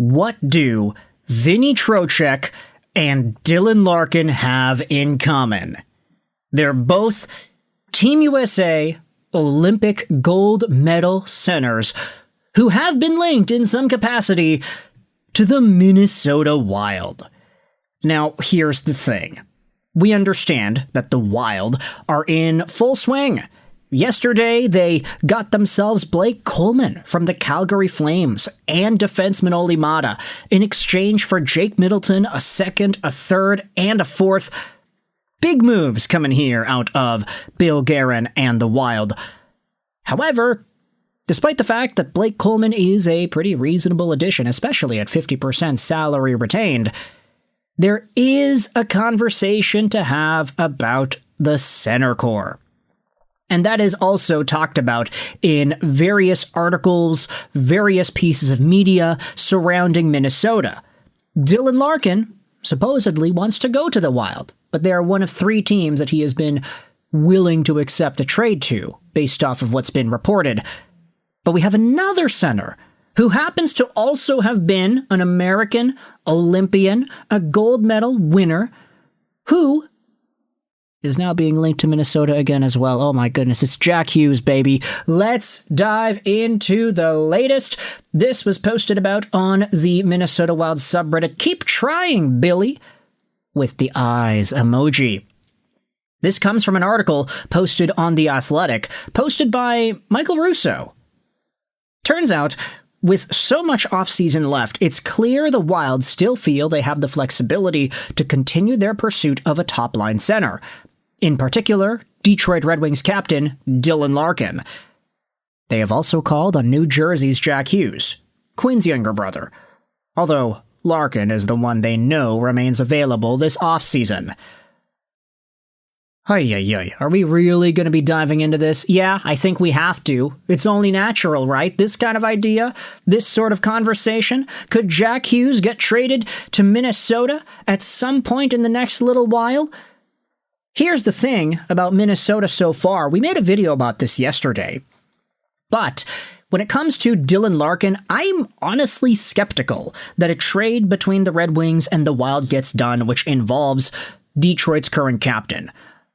What do Vinny Trocheck and Dylan Larkin have in common? They're both Team USA Olympic gold medal centers who have been linked in some capacity to the Minnesota Wild. Now, here's the thing. We understand that the Wild are in full swing. Yesterday, they got themselves Blake Coleman from the Calgary Flames and defenseman Olli Maatta in exchange for Jake Middleton, a second, a third, and a fourth. Big moves coming here out of Bill Guerin and the Wild. However, despite the fact that Blake Coleman is a pretty reasonable addition, especially at 50% salary retained, there is a conversation to have about the center core. And that is also talked about in various articles, various pieces of media surrounding Minnesota. Dylan Larkin supposedly wants to go to the Wild, but they are one of 3 teams that he has been willing to accept a trade to, based off of what's been reported. But we have another center who happens to also have been an American Olympian, a gold medal winner, who is now being linked to Minnesota again as well. Oh my goodness, it's Jack Hughes, baby. Let's dive into the latest. This was posted about on the Minnesota Wild subreddit. Keep trying, Billy, with the eyes emoji. This comes from an article posted on The Athletic, posted by Michael Russo. Turns out, with so much offseason left, it's clear the Wild still feel they have the flexibility to continue their pursuit of a top-line center. In particular, Detroit Red Wings captain Dylan Larkin. They have also called on New Jersey's Jack Hughes, Quinn's younger brother, although Larkin is the one they know remains available this offseason. Are we really going to be diving into this? Yeah, I think we have to. It's only natural, right? This kind of idea, this sort of conversation. Could Jack Hughes get traded to Minnesota at some point in the next little while? Here's the thing about Minnesota so far. We made a video about this yesterday. But when it comes to Dylan Larkin, I'm honestly skeptical that a trade between the Red Wings and the Wild gets done, which involves Detroit's current captain.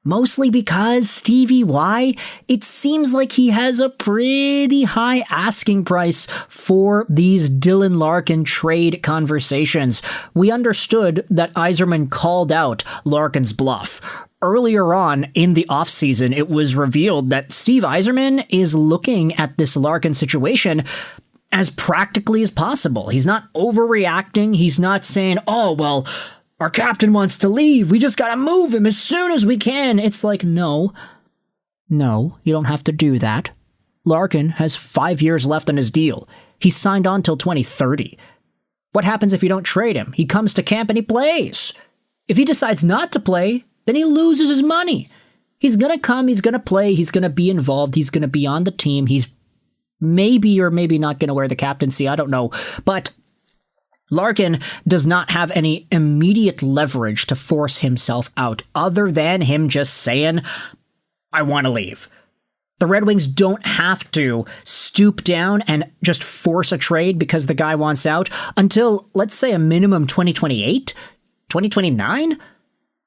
Mostly because Stevie Y, it seems like he has a pretty high asking price for these Dylan Larkin trade conversations. We understood that Yzerman called out Larkin's bluff. Earlier on in the offseason, it was revealed that Steve Yzerman is looking at this Larkin situation as practically as possible. He's not overreacting. He's not saying, oh, well, our captain wants to leave. We just got to move him as soon as we can. It's like, no, you don't have to do that. Larkin has 5 years left on his deal. He's signed on till 2030. What happens if you don't trade him? He comes to camp and he plays. If he decides not to play, then he loses his money. He's going to come, he's going to play, he's going to be involved, he's going to be on the team. He's maybe or maybe not going to wear the captaincy, I don't know. But Larkin does not have any immediate leverage to force himself out, other than him just saying, I want to leave. The Red Wings don't have to stoop down and just force a trade because the guy wants out until, let's say, a minimum 2028, 2029?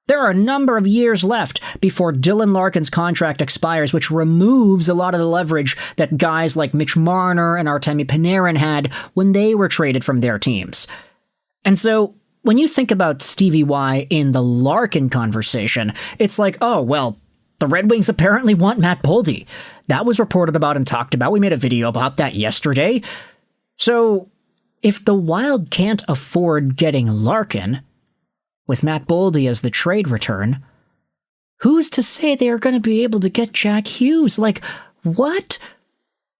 There are a number of years left before Dylan Larkin's contract expires, which removes a lot of the leverage that guys like Mitch Marner and Artemi Panarin had when they were traded from their teams. And so, when you think about Stevie Y in the Larkin conversation, it's like, oh, well, the Red Wings apparently want Matt Boldy. That was reported about and talked about. We made a video about that yesterday. So, if the Wild can't afford getting Larkin, with Matt Boldy as the trade return, who's to say they are going to be able to get Jack Hughes? Like, what?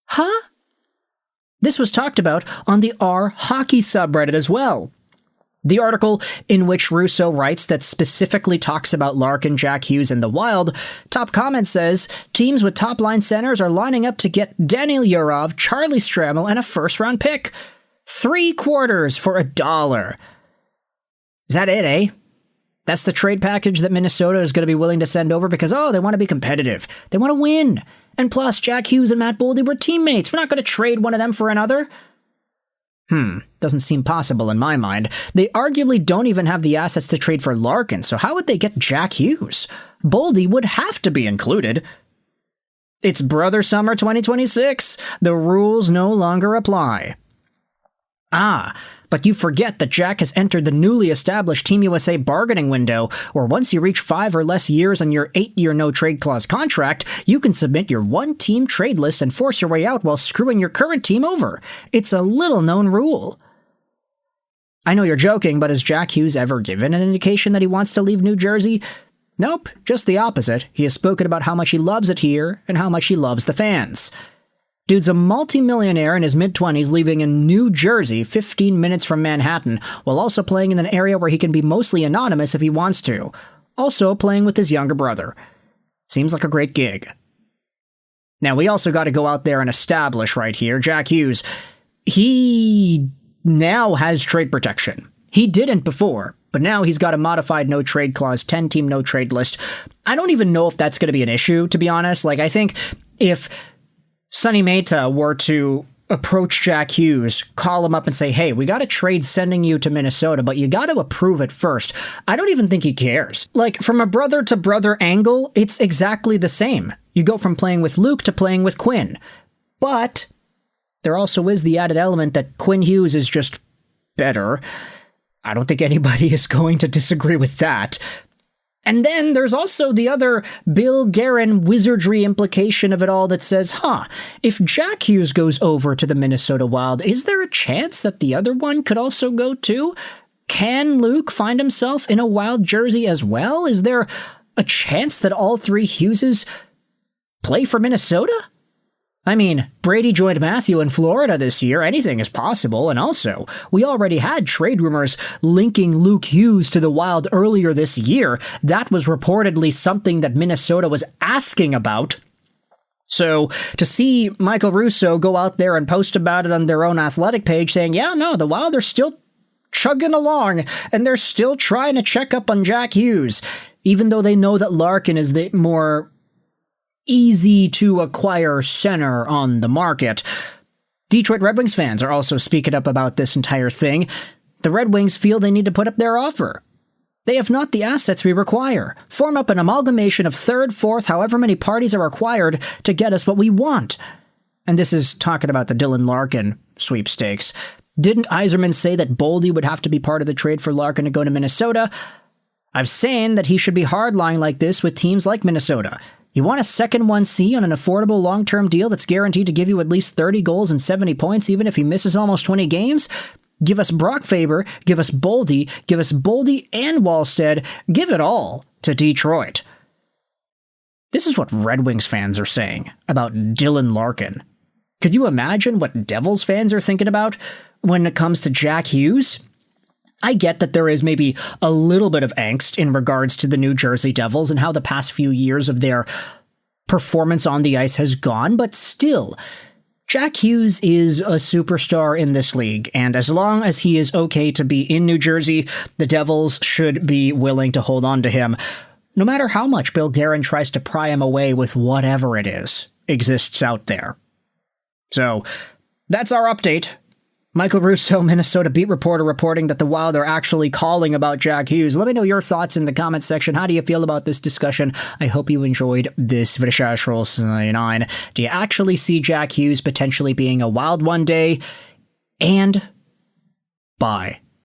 Huh? This was talked about on the R Hockey subreddit as well. The article in which Russo writes that specifically talks about Larkin, Jack Hughes, and the Wild, top comment says, teams with top-line centers are lining up to get Daniel Yurov, Charlie Stramel, and a first-round pick. 3 quarters for $1. Is that it, eh? That's the trade package that Minnesota is going to be willing to send over because, oh, they want to be competitive. They want to win. And plus, Jack Hughes and Matt Boldy were teammates. We're not going to trade one of them for another. Doesn't seem possible in my mind. They arguably don't even have the assets to trade for Larkin, so how would they get Jack Hughes? Boldy would have to be included. It's Brother Summer 2026. The rules no longer apply. But you forget that Jack has entered the newly established Team USA bargaining window, where once you reach 5 or less years on your 8-year no-trade clause contract, you can submit your one-team trade list and force your way out while screwing your current team over. It's a little-known rule. I know you're joking, but has Jack Hughes ever given an indication that he wants to leave New Jersey? Nope, just the opposite. He has spoken about how much he loves it here and how much he loves the fans. Dude's a multi-millionaire in his mid-20s living in New Jersey, 15 minutes from Manhattan, while also playing in an area where he can be mostly anonymous if he wants to. Also playing with his younger brother. Seems like a great gig. Now, we also got to go out there and establish right here, Jack Hughes, he now has trade protection. He didn't before, but now he's got a modified no-trade clause, 10-team no-trade list. I don't even know if that's going to be an issue, to be honest. I think if Sonny Mehta were to approach Jack Hughes, call him up and say, hey, we got a trade sending you to Minnesota, but you got to approve it first. I don't even think he cares. From a brother-to-brother angle, it's exactly the same. You go from playing with Luke to playing with Quinn. But there also is the added element that Quinn Hughes is just better. I don't think anybody is going to disagree with that. And then there's also the other Bill Guerin wizardry implication of it all that says, if Jack Hughes goes over to the Minnesota Wild, is there a chance that the other one could also go too? Can Luke find himself in a Wild jersey as well? Is there a chance that all three Hugheses play for Minnesota? I mean, Brady joined Matthew in Florida this year. Anything is possible. And also, we already had trade rumors linking Luke Hughes to the Wild earlier this year. That was reportedly something that Minnesota was asking about. So, to see Michael Russo go out there and post about it on their own athletic page saying, the Wild are still chugging along, and they're still trying to check up on Jack Hughes, even though they know that Larkin is the more easy to acquire center on the market. Detroit Red Wings fans are also speaking up about this entire thing. The Red Wings feel they need to put up their offer. They have not the assets we require. Form up an amalgamation of third, fourth, however many parties are required to get us what we want. And this is talking about the Dylan Larkin sweepstakes. Didn't Yzerman say that Boldy would have to be part of the trade for Larkin to go to Minnesota? I've saying that he should be hardline like this with teams like Minnesota. You want a second 1C on an affordable long-term deal that's guaranteed to give you at least 30 goals and 70 points even if he misses almost 20 games? Give us Brock Faber, give us Boldy and Wallstead, give it all to Detroit. This is what Red Wings fans are saying about Dylan Larkin. Could you imagine what Devils fans are thinking about when it comes to Jack Hughes? I get that there is maybe a little bit of angst in regards to the New Jersey Devils and how the past few years of their performance on the ice has gone, but still, Jack Hughes is a superstar in this league, and as long as he is okay to be in New Jersey, the Devils should be willing to hold on to him, no matter how much Bill Guerin tries to pry him away with whatever it is exists out there. So, that's our update. Michael Russo, Minnesota beat reporter, reporting that the Wild are actually calling about Jack Hughes. Let me know your thoughts in the comments section. How do you feel about this discussion? I hope you enjoyed this video. 9. Do you actually see Jack Hughes potentially being a Wild one day? And bye.